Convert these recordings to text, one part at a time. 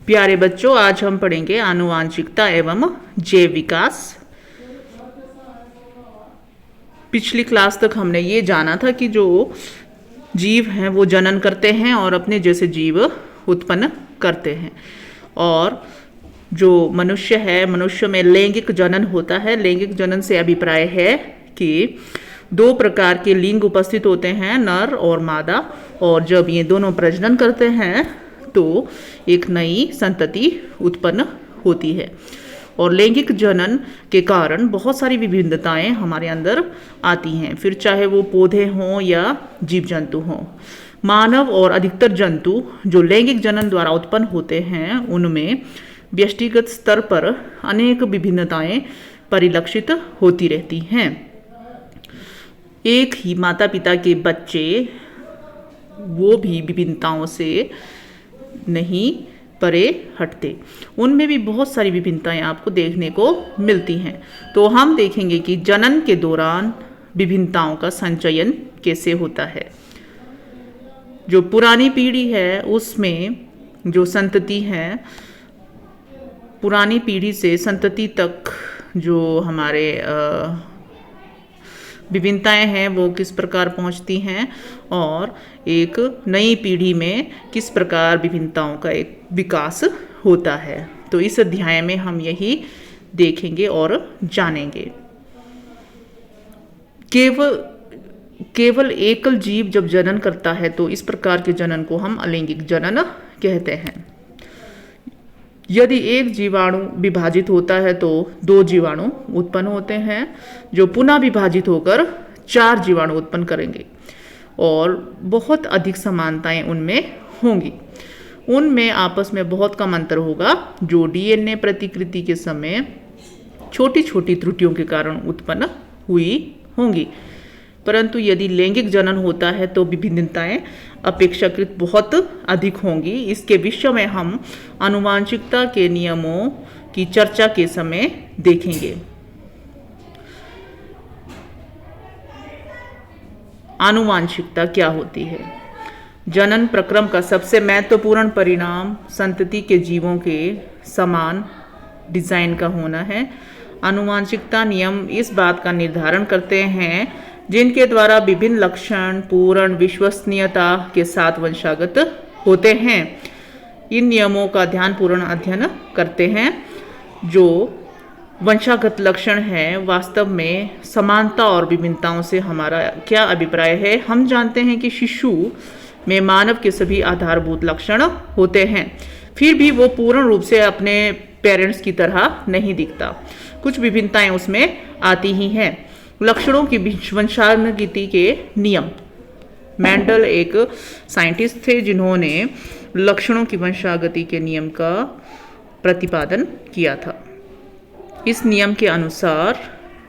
प्यारे बच्चों, आज हम पढ़ेंगे आनुवांशिकता एवं जैव विकास। पिछली क्लास तक हमने ये जाना था कि जो जीव हैं वो जनन करते हैं और अपने जैसे जीव उत्पन्न करते हैं, और जो मनुष्य है, मनुष्य में लैंगिक जनन होता है। लैंगिक जनन से अभिप्राय है कि दो प्रकार के लिंग उपस्थित होते हैं, नर और मादा, और जब ये दोनों प्रजनन करते हैं तो एक नई संतति उत्पन्न होती है। और लैंगिक जनन के कारण बहुत सारी विभिन्नताएं हमारे अंदर आती हैं, फिर चाहे वो पौधे हों या जीव जंतु हों। मानव और अधिकतर जंतु जो लैंगिक जनन द्वारा उत्पन्न होते हैं उनमें व्यक्तिगत स्तर पर अनेक विभिन्नताएं परिलक्षित होती रहती हैं। एक ही माता पिता के बच्चे वो भी विभिन्नताओं से नहीं परे हटते, उनमें भी बहुत सारी विभिन्नताएं आपको देखने को मिलती हैं। तो हम देखेंगे कि जनन के दौरान विभिन्नताओं का संचयन कैसे होता है। जो पुरानी पीढ़ी है उसमें जो संतति है, पुरानी पीढ़ी से संतति तक जो हमारे विभिन्नताएं हैं वो किस प्रकार पहुंचती हैं, और एक नई पीढ़ी में किस प्रकार विभिन्नताओं का एक विकास होता है। तो इस अध्याय में हम यही देखेंगे और जानेंगे। केवल एकल जीव जब जनन करता है तो इस प्रकार के जनन को हम अलैंगिक जनन कहते हैं। यदि एक जीवाणु विभाजित होता है तो दो जीवाणु उत्पन्न होते हैं, जो पुनः विभाजित होकर 4 जीवाणु उत्पन्न करेंगे, और बहुत अधिक समानताएं उनमें होंगी। उनमें आपस में बहुत कम अंतर होगा, जो डीएनए प्रतिकृति के समय छोटी छोटी त्रुटियों के कारण उत्पन्न हुई होंगी। परंतु यदि लैंगिक जनन होता है तो विभिन्नताएं अपेक्षाकृत बहुत अधिक होंगी। इसके विषय में हम आनुवांशिकता के नियमों की चर्चा के समय देखेंगे। आनुवांशिकता क्या होती है? जनन प्रक्रम का सबसे महत्वपूर्ण परिणाम संतति के जीवों के समान डिजाइन का होना है। आनुवांशिकता नियम इस बात का निर्धारण करते हैं जिनके द्वारा विभिन्न लक्षण पूर्ण विश्वसनीयता के साथ वंशागत होते हैं। इन नियमों का ध्यानपूर्ण अध्ययन करते हैं। जो वंशागत लक्षण है वास्तव में समानता और विभिन्नताओं से हमारा क्या अभिप्राय है। हम जानते हैं कि शिशु में मानव के सभी आधारभूत लक्षण होते हैं, फिर भी वो पूर्ण रूप से अपने पेरेंट्स की तरह नहीं दिखता। कुछ विभिन्नताएं उसमें आती ही हैं। लक्षणों की वंशानुगति के नियम। मेंडल एक साइंटिस्ट थे जिन्होंने लक्षणों की वंशागति के नियम का प्रतिपादन किया था। इस नियम के अनुसार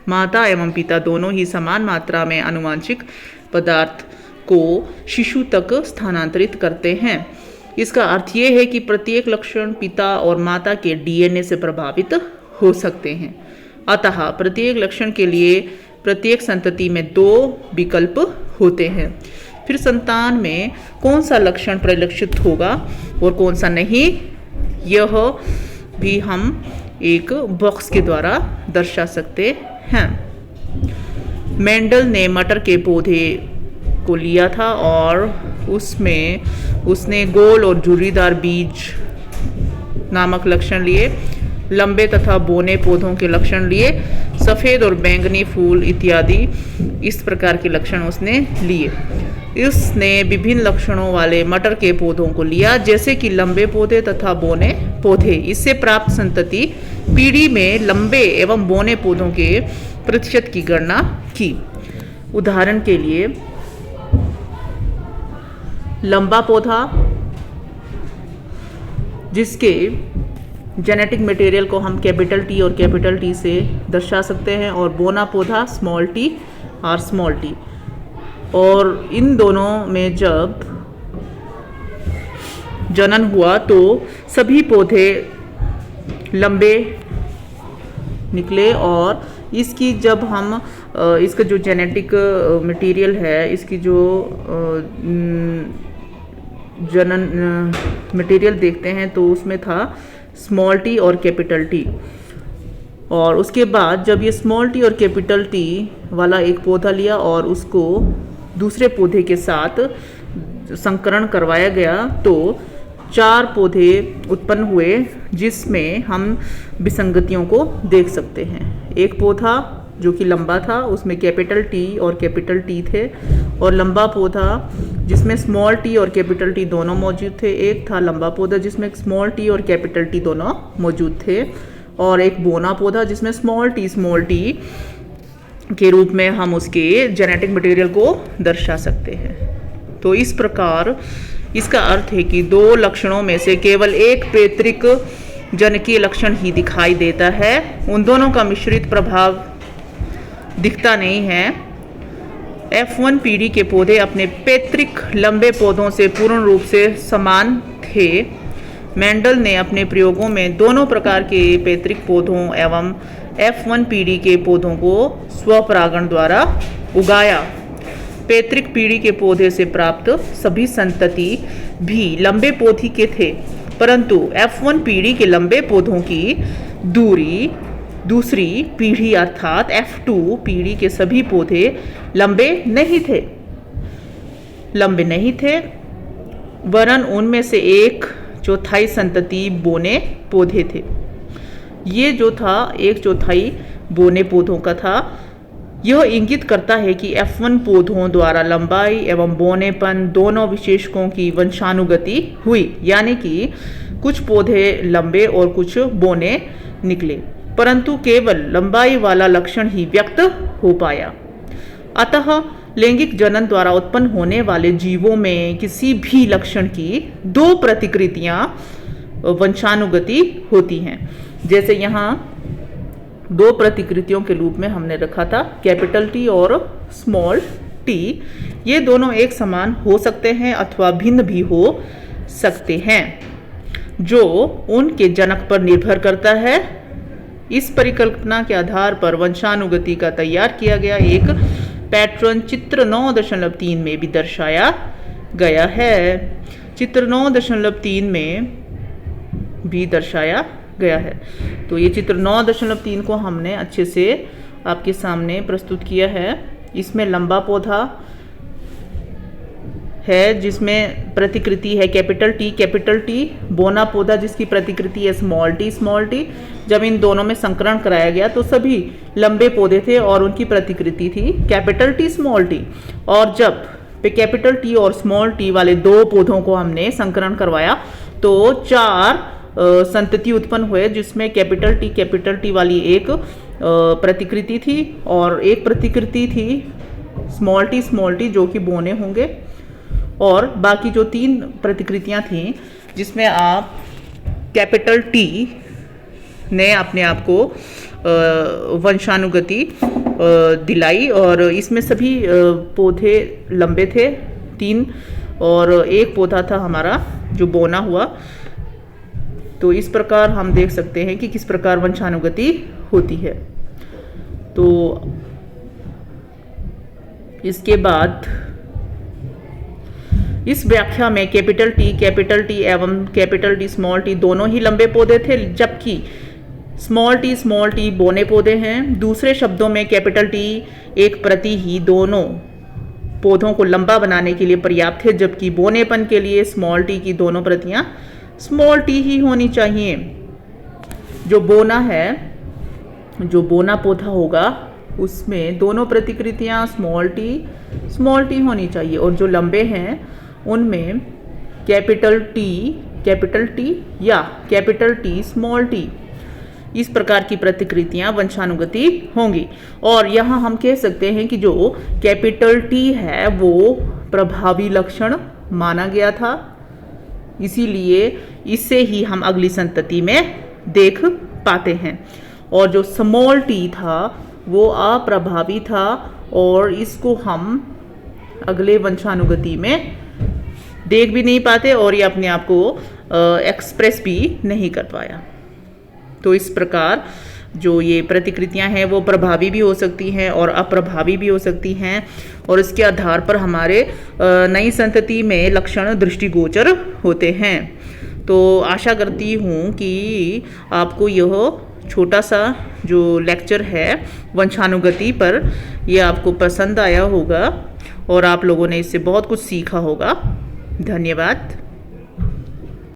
माता एवं पिता दोनों ही समान मात्रा में आनुवांशिक पदार्थ को शिशु तक स्थानांतरित करते हैं। इसका अर्थ ये है कि प्रत्येक लक्षण पिता और माता के डीएनए से प्रभावित हो सकते हैं। अतः प्रत्येक लक्षण के लिए प्रत्येक संतति में 2 विकल्प होते हैं। फिर संतान में कौन सा लक्षण परिलक्षित होगा और कौन सा नहीं, यह भी हम एक बॉक्स के द्वारा दर्शा सकते हैं। मेंडल ने मटर के पौधे को लिया था और उसमें उसने गोल और झुर्रीदार बीज नामक लक्षण लिए, लंबे तथा बोने पौधों के लक्षण लिए, सफ़ेद और बैंगनी फूल इत्यादि इस प्रकार के लक्षण उसने लिए। इसने विभिन्न लक्षणों वाले मटर के पौधों को लिया, जैसे कि लंबे पौधे तथा बोने पौधे। इससे प्राप्त संतति पीढ़ी में लंबे एवं बोने पौधों के प्रतिशत की गणना की। उदाहरण के लिए लंबा पौधा जिसके जेनेटिक मटेरियल को हम कैपिटल टी और कैपिटल टी से दर्शा सकते हैं, और बोना पौधा स्मॉल टी और स्मॉल टी। और इन दोनों में जब जनन हुआ तो सभी पौधे लंबे निकले, और इसकी जब हम इसका जो जेनेटिक मटेरियल है, इसकी जो जनन मटेरियल देखते हैं तो उसमें था स्मॉल टी और कैपिटल टी। और उसके बाद जब ये स्मॉल टी और कैपिटल टी वाला एक पौधा लिया और उसको दूसरे पौधे के साथ संकरण करवाया गया तो 4 पौधे उत्पन्न हुए, जिसमें हम विसंगतियों को देख सकते हैं। एक पौधा जो कि लंबा था, उसमें कैपिटल टी और कैपिटल टी थे, और लंबा पौधा जिसमें स्मॉल टी और कैपिटल टी दोनों मौजूद थे। एक था लंबा पौधा जिसमें स्मॉल टी और कैपिटल टी दोनों मौजूद थे, और एक बोना पौधा जिसमें स्मॉल टी के रूप में हम उसके जेनेटिक मटेरियल को दर्शा सकते हैं। तो इस प्रकार इसका अर्थ है कि 2 लक्षणों में से केवल एक पैतृक जनकीय लक्षण ही दिखाई देता है, उन दोनों का मिश्रित प्रभाव दिखता नहीं है। F1 पीढ़ी के पौधे अपने पैतृक लंबे पौधों से पूर्ण रूप से समान थे। मेंडल ने अपने प्रयोगों में दोनों प्रकार के पैतृक पौधों एवं F1 पीढ़ी के पौधों को स्वपरागण द्वारा उगाया। पैतृक पीढ़ी के पौधे से प्राप्त सभी संतति भी लंबे पौधे के थे, परंतु F1 पीढ़ी के लंबे पौधों की दूसरी पीढ़ी अर्थात F2 पीढ़ी के सभी पौधे लंबे नहीं थे, वरन उनमें से 1/4 संतति बोने पौधे थे। ये जो था 1/4 बोने पौधों का था। यह इंगित करता है कि F1 पौधों द्वारा लंबाई एवं बोनेपन दोनों विशेषकों की वंशानुगति हुई, यानी कि कुछ पौधे लंबे और कुछ बोने निकले, परंतु केवल लंबाई वाला लक्षण ही व्यक्त हो पाया। अतः लैंगिक जनन द्वारा उत्पन्न होने वाले जीवों में किसी भी लक्षण की 2 प्रतिकृतियां वंशानुगति होती हैं। जैसे यहाँ 2 प्रतिकृतियों के रूप में हमने रखा था कैपिटल टी और स्मॉल टी। ये दोनों एक समान हो सकते हैं अथवा भिन्न भी हो सकते हैं, जो उनके जनक पर निर्भर करता है। इस परिकल्पना के आधार पर वंशानुगति का तैयार किया गया एक पैटर्न चित्र 9.3 में भी दर्शाया गया है। चित्र 9.3 में भी दर्शाया गया है। तो ये चित्र 9.3 को हमने अच्छे से आपके सामने प्रस्तुत किया है। इसमें लंबा पौधा है जिसमें प्रतिकृति है कैपिटल टी, बोना पौधा जिसकी प्रतिकृति है स्मॉल टी। जब इन दोनों में संकरण कराया गया तो सभी लंबे पौधे थे और उनकी प्रतिकृति थी कैपिटल टी स्मॉल टी। और जब कैपिटल टी और स्मॉल टी वाले 2 पौधों को हमने संकरण करवाया तो 4 संतति उत्पन्न हुए, जिसमें कैपिटल टी वाली एक प्रतिकृति थी और एक प्रतिकृति थी स्मॉल टी जो कि बोने होंगे, और बाकी जो 3 प्रतिकृतियां थीं जिसमें आप कैपिटल टी ने अपने आप को वंशानुगति दिलाई, और इसमें सभी पौधे लंबे थे 3, और एक पौधा था हमारा जो बोना हुआ। तो इस प्रकार हम देख सकते हैं कि किस प्रकार वंशानुगति होती है। तो इसके बाद इस व्याख्या में कैपिटल टी एवं कैपिटल टी स्मॉल टी दोनों ही लंबे पौधे थे, जबकि स्मॉल टी बोने पौधे हैं। दूसरे शब्दों में कैपिटल टी एक प्रति ही दोनों पौधों को लंबा बनाने के लिए पर्याप्त है, जबकि बोनेपन के लिए स्मॉल टी की दोनों प्रतियां स्मॉल टी ही होनी चाहिए। जो बोना पौधा होगा उसमें दोनों प्रतिकृतियां स्मॉल टी होनी चाहिए, और जो लंबे हैं उनमें कैपिटल टी या कैपिटल टी स्मॉल टी, इस प्रकार की प्रतिकृतियां वंशानुगति होंगी। और यहाँ हम कह सकते हैं कि जो कैपिटल टी है वो प्रभावी लक्षण माना गया था, इसीलिए इससे ही हम अगली संतति में देख पाते हैं। और जो स्मॉल टी था वो अप्रभावी था, और इसको हम अगले वंशानुगति में देख भी नहीं पाते, और ये अपने आप को एक्सप्रेस भी नहीं कर पाया। तो इस प्रकार जो ये प्रतिकृतियां हैं वो प्रभावी भी हो सकती हैं और अप्रभावी भी हो सकती हैं, और इसके आधार पर हमारे नई संतति में लक्षण दृष्टिगोचर होते हैं। तो आशा करती हूँ कि आपको यह छोटा सा जो लेक्चर है वंशानुगति पर, ये आपको पसंद आया होगा और आप लोगों ने इससे बहुत कुछ सीखा होगा। धन्यवाद।